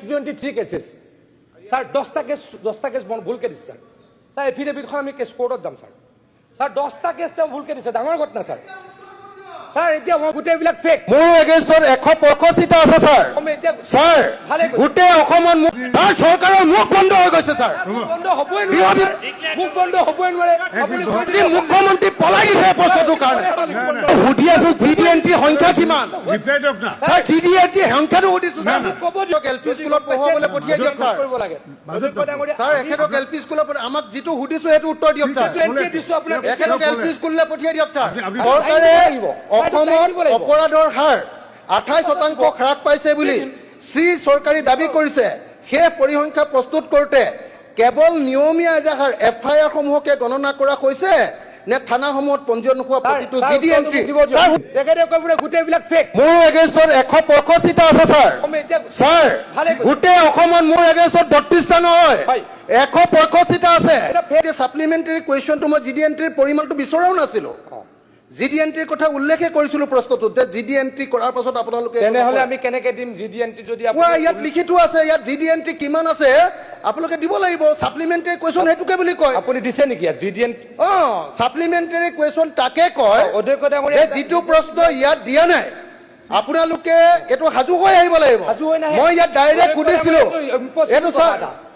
23 কেसेছ sir 10টা case ভুলকে দিছে স্যার স্যার এফিডেভিটখন আমি কেস কোর্টত যাম স্যার স্যার 10টা কেস তেওঁ ভুলকে দিছে ডাঙৰ ঘটনা স্যাৰ স্যাৰ এতিয়া মই গোটেইবিলাক ফেক মোৰ এগেইনষ্টত 165টা আছে স্যাৰ স্যাৰ গোটেই অসমত তাৰ চৰকাৰৰ মুখ বন্ধ হৈ গৈছে স্যাৰ বন্ধ হ'বই নোৱাৰে মুখ বন্ধ হ'বই নোৱাৰে আপুনি যি মুখ্যমন্ত্ৰী পলাই গৈছে পষ্টটোৰ কাৰণে সুধি আছো জিডিএনটি সংখ্যা কিমান স্যাৰ জিডিএনটি সংখ্যাটো সুধিছো স্যাৰ ক'ব এলপি স্কুলত পঢ়ুৱাবলৈ পঠিয়াই দিয়ক স্যাৰ কৰিব লাগে স্যাৰ এখেতক এলপি স্কুলত আমাক যিটো সুধিছো সেইটো উত্তৰ দিয়ক স্যাৰ দিছো আপোনাক এখেতক এলপি স্কুললৈ পঠিয়াই দিয়ক স্যাৰ চৰকাৰে অসমত অপৰাধৰ হাৰ 28% হ্ৰাস পাইছে বুলি চৰকাৰী দাবী কৰিছে সেই পৰিসংখ্যা প্ৰস্তুত কৰোঁতে কেৱল নিয়মীয়া এজাহাৰ এফআইআৰ সমূহকে গণনা কৰা হৈছে নে থানাসমূহত পঞ্জীয়ন হোৱা প্ৰতিটো জিডি এন্ট্ৰি গোটেইবিলাক ফেক মোৰ এগেইনষ্টত 165টা আছে স্যাৰ স্যাৰ গোটেই অসমত মোৰ এগেইনষ্টত 32টা নহয় 165টা আছে সাপ্লিমেণ্টাৰী কুৱেশ্যনটো মই জিডি এন্ট্ৰিৰ পৰিমাণটো বিচৰাও নাছিলো জিডি এন্ট্ৰিৰ কথা উল্লেখে কৰিছিলো প্ৰশ্নটোত যে জিডি এন্ট্ৰি কৰাৰ পাছত আপোনালোকে তেনেহলে আমি কেনেকৈ দিম জিডি এন্ট্ৰি যদি ইয়াত লিখি থোৱা আছে ইয়াত জিডি এন্ট্ৰি কিমান আছে আপোনালোকে দিব লাগিব সাপ্লিমেণ্টাৰী কুৱেশ্যন হেতুকে বুলি কয় আপুনি দিছে নেকি ইয়াত জিডি এন্ট্ৰি সাপ্লিমেণ্টাৰী কুৱেশ্যন তাকে কয় যে যিটো প্ৰশ্ন ইয়াত দিয়া নাই আপোনালোকে এইটো সাজু হৈ আহিব লাগিব মই ইয়াত ডাইৰেক্ট সুধিছিলো এইটো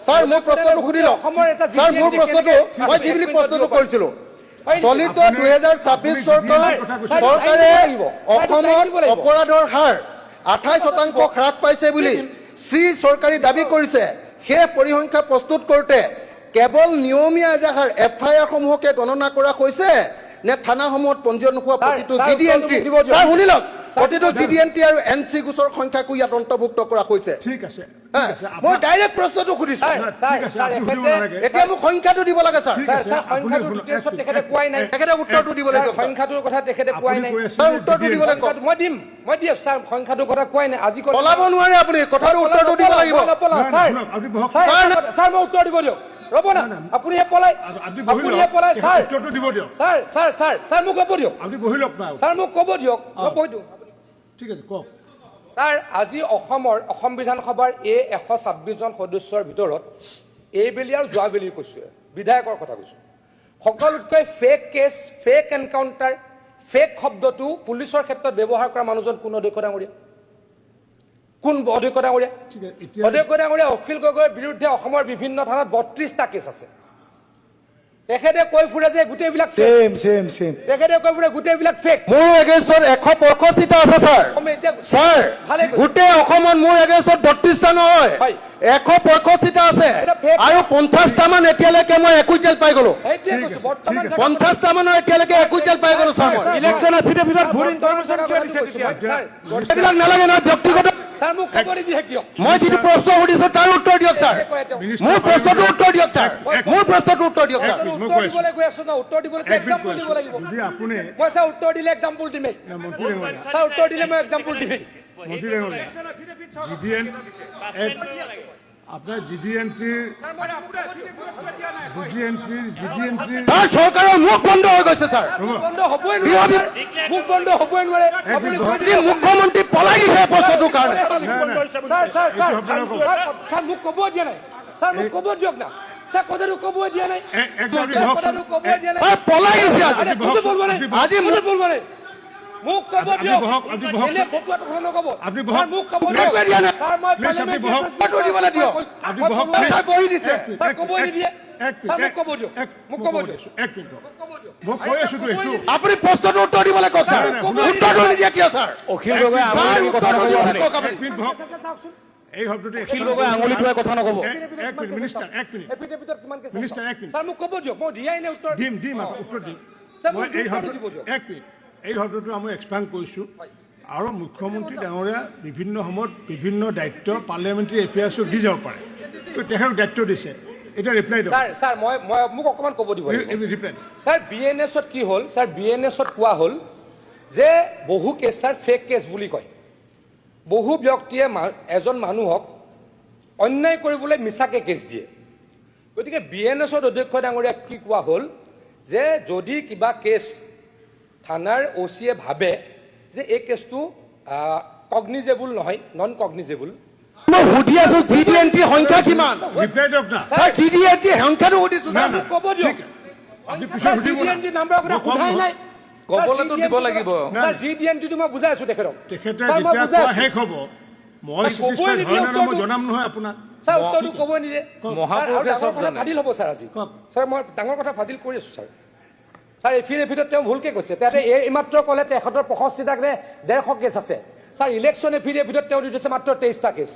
স্যাৰ মোৰ প্ৰশ্নটো সুধি লওক স্যাৰ মোৰ প্ৰশ্নটো মই যি বুলি প্ৰশ্নটো কৰিছিলো চলিত 2026 চৰকাৰে অসমত অপৰাধৰ হাৰ 28% হ্ৰাস পাইছে বুলি চৰকাৰী দাবী কৰিছে সেই পৰিসংখ্যা প্ৰস্তুত কৰোঁতে কেৱল নিয়মীয়া এজাহাৰ এফআইআৰ সমূহকে গণনা কৰা হৈছে নে থানাসমূহত পঞ্জীয়ন হোৱা প্ৰতিটো জিডি এন্ট্ৰি স্যাৰ শুনি লওক প্ৰতিটো জিডি এন্ট্ৰি আৰু এনচি গোচৰ সংখ্যাকো ইয়াত অন্তৰ্ভুক্ত কৰা হৈছে ঠিক আছে মই ডাইৰেক্ট প্ৰশ্নটো সুধিছো এতিয়া মোক সংখ্যাটো দিব লাগে স্যাৰ সংখ্যাটো ডিটেইলছত তেখেতে কোৱাই নাই তেখেতে উত্তৰটো দিব লাগিব সংখ্যাটোৰ কথা তেখেতে কোৱাই নাই স্যাৰ উত্তৰটো দিব লাগিব মই দিম স্যাৰ সংখ্যাটোৰ কথা কোৱাই নাই আজি পলাব নোৱাৰে আপুনি কথাটো উত্তৰটো দিব লাগিব স্যাৰ মই উত্তৰ দিব দিয়ক ৰ'ব না আপুনি পলাই স্যাৰ উত্তৰটো দিব দিয়ক স্যাৰ মোক ক'ব দিয়ক আপুনি বহি লওক না স্যাৰ মোক ক'ব দিয়ক মই কৈ দিওঁ ঠিক আছে কওক স্যাৰ আজি অসম বিধানসভাৰ এই 126 জন সদস্যৰ ভিতৰত এইবেলি আৰু যোৱাবেলিৰ কৈছোঁ বিধায়কৰ কথা কৈছোঁ সকলোতকৈ fake case fake encounter fake শব্দটো পুলিচৰ ক্ষেত্ৰত ব্যৱহাৰ কৰা মানুহজন কোন অধ্যক্ষ ডাঙৰীয়া কোন অধ্যক্ষ ডাঙৰীয়া অধ্যক্ষ ডাঙৰীয়া অখিল গগৈৰ বিৰুদ্ধে অসমৰ বিভিন্ন থানাত 32টা কেছ আছে তেখেতে কৈ ফুৰে যে গোটেইবিলাক সেম তেখেতে কৈ ফুৰে গোটেইবিলাক ফেক মোৰ এগেইনষ্টত 165টা আছে স্যাৰ স্যাৰ গোটেই অসমত মোৰ এগেইনষ্টত 32টা নহয় 165টা আছে আৰু 50টা মান এতিয়ালৈকে মই একুইটেল পাই গলো 50টা মানৰ এতিয়ালৈকে একুইটেল পাই গলো স্যাৰ মই ইলেকশ্যন এফিডেভিটত ভুল ইনফৰমেশ্যন কিয় দিছে এইবিলাক নালাগে নহয় ব্যক্তিগত স্যাৰ মোক ক'ব নিদিয়ে কিয় মই যিটো প্ৰশ্ন সুধিছো তাৰ উত্তৰ দিয়ক স্যাৰ মোৰ প্ৰশ্নটো উত্তৰ দিয়ক স্যাৰ মোৰ প্ৰশ্নটো উত্তৰ দিয়ক স্যাৰ উত্তৰ দিবলৈ গৈ আছো না উত্তৰ দিবলৈ এক্সাম্পল দিব লাগিব আপুনি মই স্যাৰ উত্তৰ দিলে এক্সাম্পল দিমেই স্যাৰ উত্তৰ দিলে মই এক্সাম্পল দিমেই আপোনাৰ জিডি এন্ট্ৰিৰ তাৰ চৰকাৰৰ মুখ বন্ধ হৈ গৈছে স্যাৰ বন্ধ হ'বই নোৱাৰে মুখ বন্ধ হ'বই নোৱাৰে আপুনি যি মুখ্যমন্ত্ৰী পলাই গৈছে পষ্টটোৰ কাৰণে স্যাৰ মোক ক'ব দিয়া নাই স্যাৰ মোক ক'ব দিয়ক না স্যাৰ কথাটো ক'ব দিয়া নাই কথাটো ক'ব দিয়া নাই পলাই গৈছে আজি মোক বলব নাই মোক ক'ব দিয়ক এনে ফটোৱাটো কথা নক'ব স্যাৰ মোক ক'ব দিয়ক স্যাৰ মই ফটো দিবলৈ দিয়ক স্যাৰ বহি দিছে স্যাৰ ক'ব নিদিয়ে স্যাৰ মোক ক'ব দিয়ক মোক ক'ব দিয়ক মই কৈ আছো আপুনি প্ৰশ্নটো উত্তৰ দিবলৈ কওক স্যাৰ উত্তৰটো নিদিয়ে কিয় স্যাৰ অখিল গগৈ এই শব্দটো অখিল গগৈ আঙুলি টোৱাই কথা নক'ব এক মিনিট স্যাৰ মোক ক'ব দিয়ক মই দিয়াই নাই উত্তৰ দিম উত্তৰ দিম মই এই শব্দটো আমি এক্সপ্লেইন কৰিছোঁ আৰু মুখ্যমন্ত্ৰী ডাঙৰীয়া বিভিন্ন সময়ত বিভিন্ন দায়িত্ব পাৰ্লিয়ামেণ্টাৰী এফেয়াৰ্ছত দি যাব পাৰে তেখেতক দায়িত্ব দিছে এটা ৰিপ্লাই দিয়ক স্যাৰ মই মোক অকণমান ক'ব দিব ৰিপ্লাই স্যাৰ বিএনএছত কি হ'ল স্যাৰ বিএনএছত কোৱা হ'ল যে বহু কেছ স্যাৰ ফেক কেছ বুলি কয় বহু ব্যক্তিয়ে এজন মানুহক অন্যায় কৰিবলৈ মিছাকে কেছ দিয়ে গতিকে বিএনএছত অধ্যক্ষ ডাঙৰীয়া কি কোৱা হ'ল যে যদি কিবা কেছ থানাৰ অ'চিয়ে ভাবে যে এই কেছটো কগনিজেবল নহয় নন কগনিজেবল মই সুধি আছো GD&T সংখ্যা কিমান ৰিপ্লাই দিয়ক না স্যার GD&T সংখ্যাটো সুধিছো না স্যার না ক'ব দিয়ক। ঠিক আপুনি পিছত সুধিব না GD&T নাম্বাৰ কথা সোধাই নাই ক'বলেতো দিব লাগিব। স্যাৰ GD&T মই বুজাই আছো তেখেতক তেখেতে স্যাৰ, মই যেতিয়া বুজাই কোৱা আছো। শেষ হ'ব মই ক'বই চেটিছফাইড নিদিয়ে হয় নে নহয় মই উত্তৰটো। জনাম নহয় আপোনাক স্যাৰ উত্তৰটো ক'বই নিদিয়ে মহাপুৰুষে চব কথা জানে। ফাদিল হ'ব স্যাৰ আজি কওক। স্যাৰ মই ডাঙৰ কথা ফাদিল কৰি আছো স্যাৰ স্যাৰ এফিডেভিটত তেওঁ ভুলকে কৈছে তাতে এইমাত্ৰ ক'লে 6365টা 150 কেছ আছে স্যাৰ ইলেকশ্যন এফিডেভিটত তেওঁ দি দিছে মাত্ৰ 23টা কেছ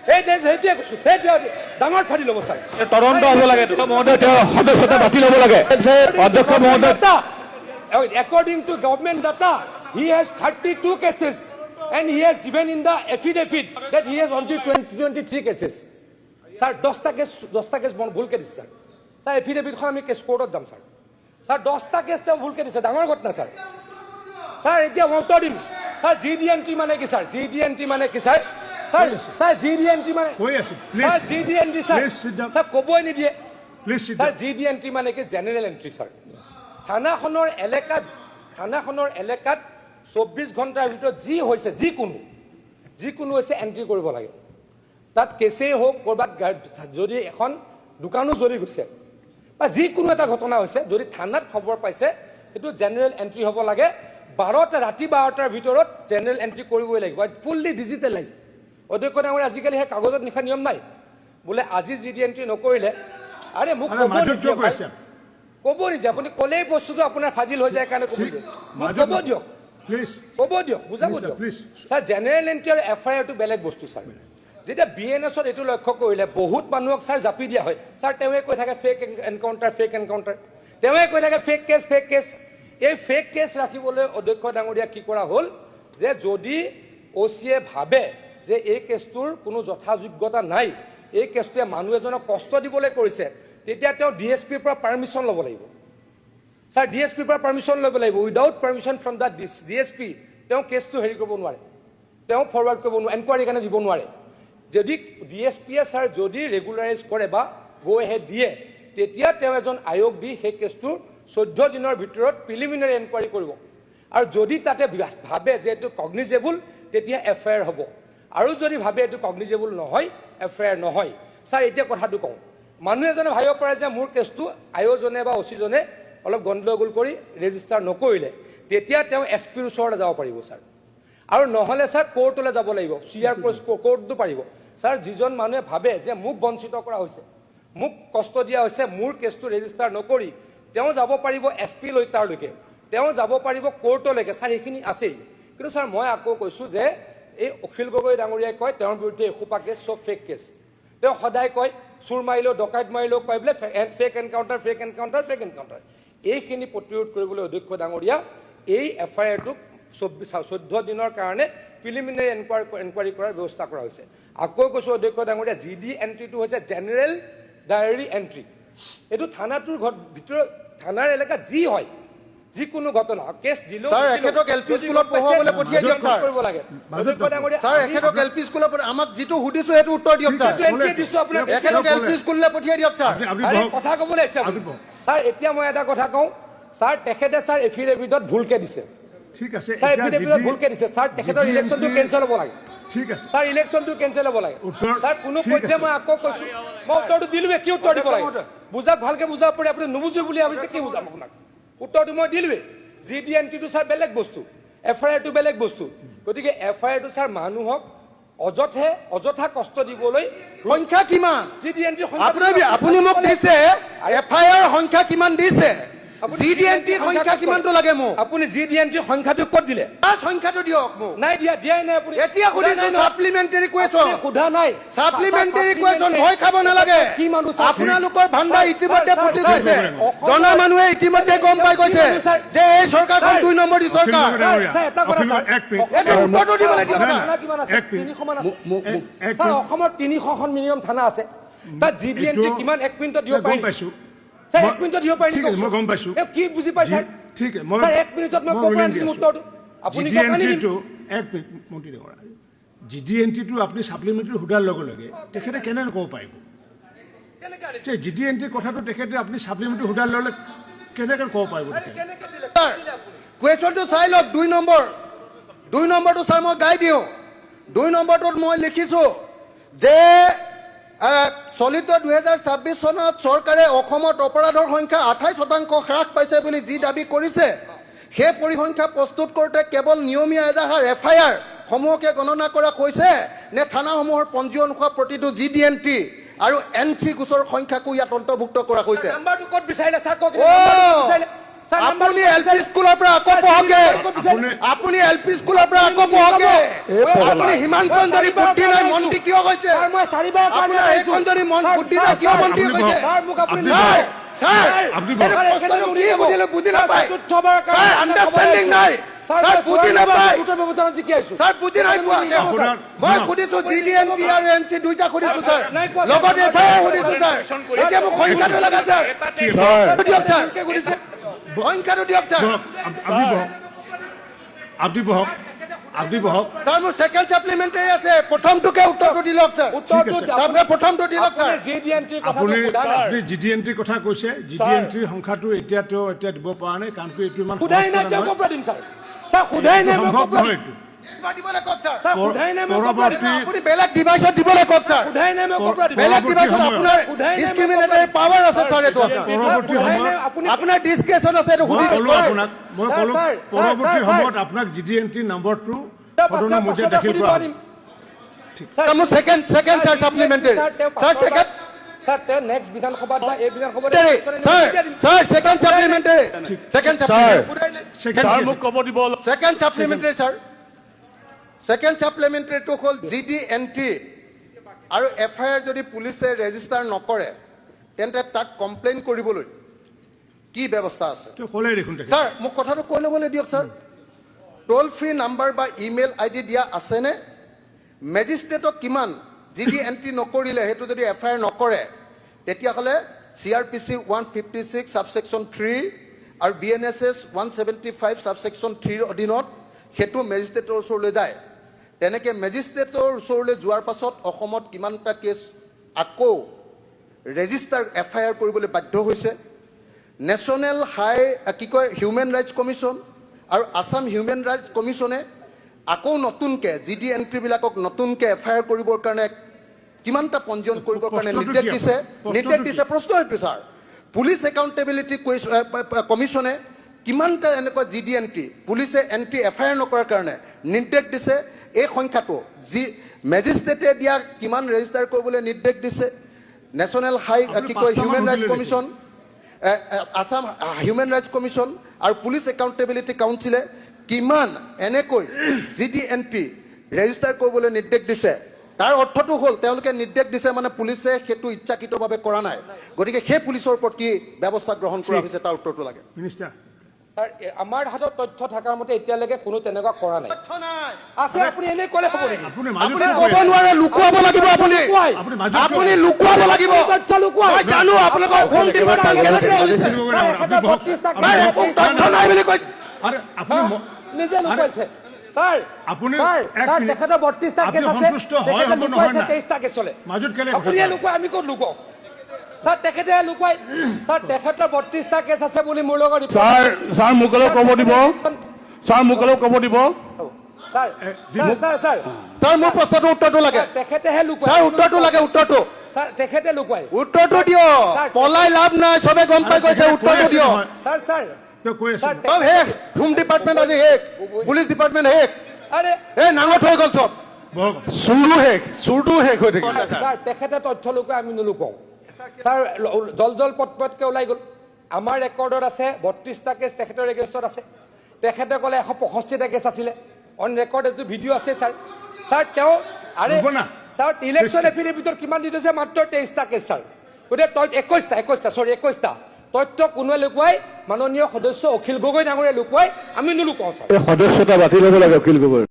সেইটোৱে কৈছো সেইটোৱে ডাঙৰ ফাদিল হ'ব স্যাৰ তদন্ত হ'ব লাগে মহোদয় তেওঁ সদস্যতা বাতিল হ'ব লাগে অধ্যক্ষ মহোদয় According to government data, he has 32 cases and he has given in the affidavit that he has only 23 cases. Sir, 10টা কেছ ভুলকে দিছে স্যার স্যার এফিডেভিটখন আমি কেছ কোৰ্টত যাম স্যাৰ স্যাৰ 10টা কেছ তেওঁ ভুলকে দিছে ডাঙৰ ঘটনা স্যাৰ স্যাৰ এতিয়া মই উত্তৰ দিম স্যাৰ GD&T মানে কি স্যাৰ GD&T মানে কি স্যাৰ স্যাৰ GD&T মানে কৈ আছো sir please GD&T sir Please sit down. Sir ক'বই নিদিয়ে প্লিজ সিট স্যাৰ GD&T মানে কি জেনেৰেল এণ্ট্ৰি স্যাৰ থানাখনৰ এলেকাত 24 ঘণ্টাৰ ভিতৰত যি হৈছে যিকোনো হৈছে এণ্ট্ৰি কৰিব লাগে তাত কেছেই হওক ক'ৰবাত যদি এখন দোকানো জ্বলি গৈছে বা যিকোনো এটা ঘটনা হৈছে যদি থানাত খবৰ পাইছে সেইটো জেনেৰেল এণ্ট্ৰি হ'ব লাগে ৰাতি 12টাৰ ভিতৰত জেনেৰেল এণ্ট্ৰি কৰিবই লাগিব ফুল্লি ডিজিটেলাইজ অধ্যক্ষ ডাঙৰীয়া আজিকালি সেই কাগজত লিখা নিয়ম নাই বোলে আজি GD&T নকৰিলে আৰে মোক ক'ব নিদিয়ে ভাই। ক'ব নিদিয়ে আপুনি ক'লেই বস্তুটো আপোনাৰ ফাদিল হৈ যায় কাৰণে ক'ব দিয়ে মোক ক'ব দিয়ক প্লিজ ক'ব দিয়ক বুজাব Please, sir, দিয়ক please. স্যাৰ জেনেৰেল এণ্ট্ৰি আৰু FIRটো বেলেগ বস্তু স্যাৰ যেতিয়া BNSত এইটো লক্ষ্য কৰিলে বহুত মানুহক স্যাৰ জাপি দিয়া হয় স্যাৰ তেওঁৱে কৈ থাকে ফেক এনকাউণ্টাৰ তেওঁৱে কৈ থাকে ফেক কেছ এই ফেক কেছ ৰাখিবলৈ অধ্যক্ষ ডাঙৰীয়া কি কৰা হ'ল যে যদি OC-য়ে ভাবে যে এই কেছটোৰ কোনো যথাযোগ্যতা নাই এই কেছটোৱে মানুহ এজনক কষ্ট দিবলৈ কৰিছে তেতিয়া তেওঁ DSPৰ পৰা পাৰ্মিশ্যন ল'ব লাগিব স্যাৰ DSPৰ পৰা পাৰ্মিশ্যন ল'ব লাগিব without permission from the DSP তেওঁ কেছটো হেৰি কৰিব নোৱাৰে তেওঁ ফৰৱাৰ্ড কৰিব নোৱাৰে এনকুৱাৰী কাৰণে দিব নোৱাৰে যদি DSPয়ে স্যাৰ যদি ৰেগুলাৰাইজ কৰে বা গো এহেড দিয়ে তেতিয়া তেওঁ এজন আয়োগ দি সেই কেছটোৰ 14 দিনৰ ভিতৰত প্ৰিলিমিনাৰী এনকুৱাৰী কৰিব আৰু যদি তাতে ভাবে যে এইটো কগনিজেবল তেতিয়া FIR হ'ব আৰু যদি ভাবে এইটো কগনিজেবল নহয় FIR নহয় স্যাৰ এতিয়া কথাটো কওঁ মানুহ এজনে ভাবিব পাৰে যে মোৰ কেছটো আয়োজনে বা OC-জনে অলপ গণ্ডগোল কৰি ৰেজিষ্টাৰ নকৰিলে তেতিয়া তেওঁ SPৰ ওচৰলৈ যাব পাৰিব স্যাৰ আৰু নহ'লে স্যাৰ কোৰ্টলৈ যাব লাগিব CR কোৰ্টটো পাৰিব স্যাৰ যিজন মানুহে ভাবে যে মোক বঞ্চিত কৰা হৈছে মোক কষ্ট দিয়া হৈছে মোৰ কেছটো ৰেজিষ্টাৰ নকৰি তেওঁ যাব পাৰিব SP লৈ তাৰলৈকে তেওঁ যাব পাৰিব কোৰ্টলৈকে স্যাৰ এইখিনি আছেই কিন্তু স্যাৰ মই আকৌ কৈছোঁ যে এই অখিল গগৈ ডাঙৰীয়াই কয় তেওঁৰ বিৰুদ্ধে এসোপা কেছ চব ফেক কেছ তেওঁ সদায় কয় চুৰ মাৰিলেও ডকাইত মাৰিলেও কয় বোলে ফেক এনকাউণ্টাৰ এইখিনি প্ৰতিৰোধ কৰিবলৈ অধ্যক্ষ ডাঙৰীয়া এই FIRটোক 14 দিনৰ কাৰণে প্ৰিলিমিনাৰী এনকুৱাৰী কৰাৰ ব্যৱস্থা কৰা হৈছে আকৌ কৈছোঁ অধ্যক্ষ ডাঙৰীয়া GD&Tটো হৈছে জেনেৰেল ডায়েৰী এণ্ট্ৰি এইটো থানাটোৰ ভিতৰত থানাৰ এলেকাত যি হয় যিকোনো ঘটনা কেছ দিলেও স্যাৰ এখেতক LP স্কুলত পঢ়ুৱাবলৈ পঠিয়াই দিয়ক স্যাৰ কৰিব লাগে অধ্যক্ষ ডাঙৰীয়া স্যাৰ এখেতক LP স্কুলত আমাক যিটো সুধিছো সেইটো উত্তৰ দিয়ক স্যাৰ এণ্ট্ৰি দিছোঁ আপোনাক এখেতক LP স্কুললৈ পঠিয়াই দিয়ক স্যাৰ আপুনি আৰে বহক। কথা ক'বলৈ আহিছে আপুনি। স্যাৰ এতিয়া মই এটা কথা কওঁ স্যাৰ তেখেতে স্যাৰ এফিডেভিটত ভুলকে দিছে ঠিক আছে স্যাৰ এতিয়া এফিডেভিটত ভুলকে দিছে স্যাৰ তেখেতৰ ইলেকশ্যনটো কেঞ্চেল হ'ব লাগে ঠিক আছে স্যাৰ ইলেকশ্যনটো কেঞ্চেল হ'ব লাগে উত্তৰ- স্যাৰ কোনো ঠিক পধ্যে আছে। মই আকৌ কৈছোঁ মই উত্তৰটো দিলোৱে কি উত্তৰ দিব লাগে বুজাক ভালকে বুজাব পাৰি আপুনি নুবুজো বুলি ভাবিছে কি বুজাম আপোনাক উত্তৰটো মই দিলোৱে GD&Tটো স্যাৰ বেলেগ বস্তু FIRটো বেলেগ বস্তু গতিকে FIRটো স্যাৰ মানুহক অযথা কষ্ট দিবলৈ সংখ্যা কিমান GD&T আপুনি মোক দিছে FIR সংখ্যা কিমান দিছে GD&T সংখ্যা কিমানটো লাগে মোক আপুনি GD&T সংখ্যাটো ক'ত দিলে সংখ্যাটো দিয়ক মোক নাই দিয়াই নাই আপুনি এতিয়া সুধিছো সাপ্লিমেণ্টাৰী কুৱেশ্যন সোধা নাই সাপ্লিমেণ্টাৰী কুৱেশ্যন ভয় খাব নালাগে কি মানুহ আপোনালোকৰ ভাণ্ডাৰ ইতিমধ্যে ফুটি গৈছে জনা মানুহে ইতিমধ্যে গম পাই গৈছে যে এই চৰকাৰখন 2 নম্বৰী চৰকাৰ এটা কথা এক মিনিট। এইটো উত্তৰটো দিবলৈ দিয়ক থানা স্যাৰ কিমান আছে এক মিনিট। 300 মান আছে এক স্যাৰ মিনিট। অসমত 300খন মিনিমাম থানা আছে তাত GD&T এইটো- কিমান 1 মিনিটত দিব গম পাৰি পাইছোঁ স্যাৰ 1 মিনিটত দিব পাৰি ঠিক আছে, মই গম পাইছোঁ। কি বুজি পাই স্যাৰ ঠিক আছে, স্যাৰ 1 মিনিটত মই ক'ব পাৰিম উত্তৰটো আপুনি কওক নেকি GD&Tটো এক মিনিট মন্ত্ৰী ডাঙৰীয়া GD&Tটো আপুনি ছাপ্লিমেণ্টাৰী সোধাৰ লগে লগে তেখেতে কেনেকৈ ক'ব পাৰিব যে GD&T কথাটো তেখেতে আপুনি ছাপ্লিমেণ্টাৰী সোধাৰ লগে লগে কেনেকৈ ক'ব পাৰিব তেখেতে কেনেকৈ দিলে কুৱেশ্যনটো চাই লওক 2 নম্বৰটো স্যাৰ মই গাই দিওঁ 2 নম্বৰটোত মই লিখিছোঁ যে চলিত 2026 চনত চৰকাৰে অসমত অপৰাধৰ সংখ্যা 28% হ্ৰাস পাইছে বুলি যি দাবী কৰিছে সেই পৰিসংখ্যা প্ৰস্তুত কৰোঁতে কেৱল নিয়মীয়া এজাহাৰ FIR সমূহকে গণনা কৰা হৈছে নে থানাসমূহৰ পঞ্জীয়ন হোৱা প্ৰতিটো GD&T আৰু NC গোচৰ সংখ্যাকো ইয়াত অন্তৰ্ভুক্ত কৰা হৈছে নাম্বাৰটো ক'ত বিচাৰিলে স্যাৰ কক আপুনি LP স্কুলৰ পৰা আকৌ পঢ়কে আপুনি LP স্কুলৰ পৰা আকৌ পঢ়কে আপুনি হিমান্ত যদি বুদ্ধি নাই মন্ত্ৰী কিয় হৈছে স্যাৰ মই চাৰিবাৰ কাৰণে আপোনাৰ এইখন যদি বুদ্ধি নাই কিয় মন্ত্ৰী হৈছে স্যাৰ মোক আপুনি স্যাৰ বুজি নাপায় আণ্ডাৰষ্টেণ্ডিং নাই স্যাৰ বুজি নাপায় স্যাৰ বুজি নাই পোৱা মই সুধিছো GD&T আৰু NC দুইটা সুধিছো স্যাৰ লগতে FIR সুধিছো স্যাৰ এতিয়া মোক সংখ্যাটো লাগে স্যাৰ দিয়ক স্যাৰ সংখ্যাটো দিয়ক স্যাৰ আপুনি বহক স্যাৰ মোৰ সেকেন্ড সাপ্লিমেন্টাৰী আছে প্ৰথমটোকে উত্তৰটো দিলক স্যাৰ আপুনি প্ৰথমটো দিলক স্যাৰ আপুনি GD&T কথা কৈছে GD&T সংখ্যাটো এতিয়া দিব পৰা নাই কাৰণ এইটো ইমান খুদাই নাই তেওঁ ক'ৰ পৰা দিম স্যাৰ স্যাৰ খুদাই নাই মই ক'ৰ পৰা দিম দিবলৈ কওক স্যাৰ স্যাৰ খুদাই নাই মই ক'ৰ পৰা দিম আপুনি বেলেগ ডিভাইচত দিবলৈ কওক স্যাৰ খুদাই নাই মই ক'ৰ পৰা দিম বেলেগ ডিভাইচত আপোনাৰ ডিসক্ৰিমিনেটৰী পাৱাৰ আছে স্যাৰ এইটো আপোনাৰ ডিসক্ৰিপশন আছে এইটো মই সুধিব ক'লো পৰৱৰ্তী সময়ত আপোনাক GD&T নম্বৰটো সদনৰ মধ্যে দাখিল কৰা স্যাৰ মোৰ second sir supplementary sir second sir তেওঁ নেক্সট বিধানসভাত বা এই বিধানসভাত স্যাৰ সেকেন্ড সাপ্লিমেন্টাৰী স্যাৰ মোক ক'ব দিব সেকেন্ড সাপ্লিমেন্টাৰী স্যাৰ সেকেন্ড সাপ্লিমেন্টাৰীটো হ'ল GD&T আৰু FIR যদি পুলিচে ৰেজিষ্টাৰ নকৰে তেন্তে তাক কমপ্লেইন কৰিবলৈ কি ব্যৱস্থা আছে ক'লে দেখোন স্যাৰ মোক কথাটো কৈ ল'বলৈ দিয়ক স্যাৰ টোল ফ্ৰী নাম্বাৰ বা ইমেইল ID দিয়া আছেনে মেজিষ্ট্ৰেটক কিমান GD&T নকৰিলে সেইটো যদি FIR নকৰে তেতিয়াহ'লে CRPC 156 সাবসেকশন 3 আৰু BNSS 175 সাবসেকশন 3 অধীনত সেইটো মেজিষ্ট্ৰেটৰ ওচৰলৈ যায় তেনেকৈ মেজিষ্ট্ৰেটৰ ওচৰলৈ যোৱাৰ পাছত অসমত কিমানটা কেছ আকৌ ৰেজিষ্টাৰ FIR কৰিবলৈ বাধ্য হৈছে নেশ্যনেল হিউমেন ৰাইটছ কমিশ্যন আৰু আসাম হিউমেন ৰাইটছ কমিশ্যনে আকৌ নতুনকৈ GD&T বিলাকক নতুনকৈ FIR কৰিবৰ কাৰণে কিমানটা পঞ্জীয়ন কৰিবৰ কাৰণে নিৰ্দেশ দিছে প্ৰশ্ন এইটো ছাৰ পুলিচ একাউণ্টেবিলিটি কমিশ্যনে কিমানটা এনেকুৱা GD&T পুলিচে FIR নকৰাৰ কাৰণে নিৰ্দেশ দিছে এই সংখ্যাটো মেজিষ্ট্ৰেটে দিয়া কিমান ৰেজিষ্টাৰ কৰিবলৈ নিৰ্দেশ দিছে national human rights commission Assam human rights commission আৰু পুলিচ একাউণ্টেবিলিটি কাউন্সিলে কিমান এনেকৈ GD&T ৰেজিষ্টাৰ কৰিবলৈ নিৰ্দেশ দিছে তাৰ অৰ্থটো হ'ল তেওঁলোকে নিৰ্দেশ দিছে মানে পুলিচে সেইটো ইচ্ছাকৃতভাৱে কৰা নাই গতিকে সেই পুলিচৰ ওপৰত কি ব্যৱস্থা গ্ৰহণ কৰা হৈছে তাৰ উত্তৰটো লাগে মিনিষ্টাৰ স্যাৰ আমাৰ হাতত তথ্য থকাৰ মতে এতিয়ালৈকে কোনো তেনেকুৱা কৰা নাই আছে আপুনি এনে ক'লে হ'ব নেকি আপুনি ক'ব নোৱাৰে লুকুৱাব লাগিব আপুনি লুকুৱাব লাগিব তথ্য লুকুৱাই মই জানো আপোনালোকৰ হোম তথ্য নাই বুলি কৈ আৰে আপুনি নিজে লুকুৱাইছে স্যাৰ আপুনি স্যাৰ তেখেতৰ 32টা কেছ আছে সন্তুষ্ট হয় হ'ব নহয় 23টা কেছ চলে মাজত কেলে আপুনি লুকুৱাই আমি ক'ত লুকুৱাও স্যাৰ তেখেতে লুকুৱাই স্যাৰ তেখেতৰ 32টা কেছ আছে বুলি মোৰ লগত স্যাৰ মোক অলপ ক'ব দিব স্যাৰ মোক অলপ ক'ব দিব স্যাৰ মোৰ প্ৰশ্নটোৰ উত্তৰটো লাগে তেখেতেহে লুকুৱাই স্যাৰ উত্তৰটো লাগে উত্তৰটো স্যাৰ তেখেতে লুকুৱাই উত্তৰটো দিয়ক পলাই লাভ নাই চবে গম পাই গৈছে উত্তৰটো দিয়ক স্যাৰ কৈ আছো চব শেষ হোম ডিপাৰ্টমেণ্ট আজি শেষ পুলিচ ডিপাৰ্টমেণ্ট শেষ আৰে এই নাঙঠ হৈ গ'ল চব চুৰটো শেষ হৈ থাকিল স্যাৰ তেখেতে তথ্য লুকুৱাই আমি নুলুকুৱাও স্যাৰ জল পটপটকৈ ওলাই গ'ল আমাৰ ৰেকৰ্ডত আছে 32টা কেছ তেখেতৰ এগেইনষ্টত আছে তেখেতে ক'লে 165টা কেছ আছিলে অন ৰেকৰ্ড এইটো ভিডিঅ' আছে স্যাৰ তেওঁ আৰে স্যাৰ ইলেকশ্যন এফিডেভিটত কিমান দি থৈছে মাত্ৰ 23টা কেছ স্যাৰ গতিকে 21টা তথ্য কোনোৱে লুকুৱাই মাননীয় সদস্য অখিল গগৈ ডাঙৰীয়াই লুকুৱাই আমি নুলুকুৱাও স্যাৰ সদস্যতা বাতিল হ'ব লাগে অখিল গগৈ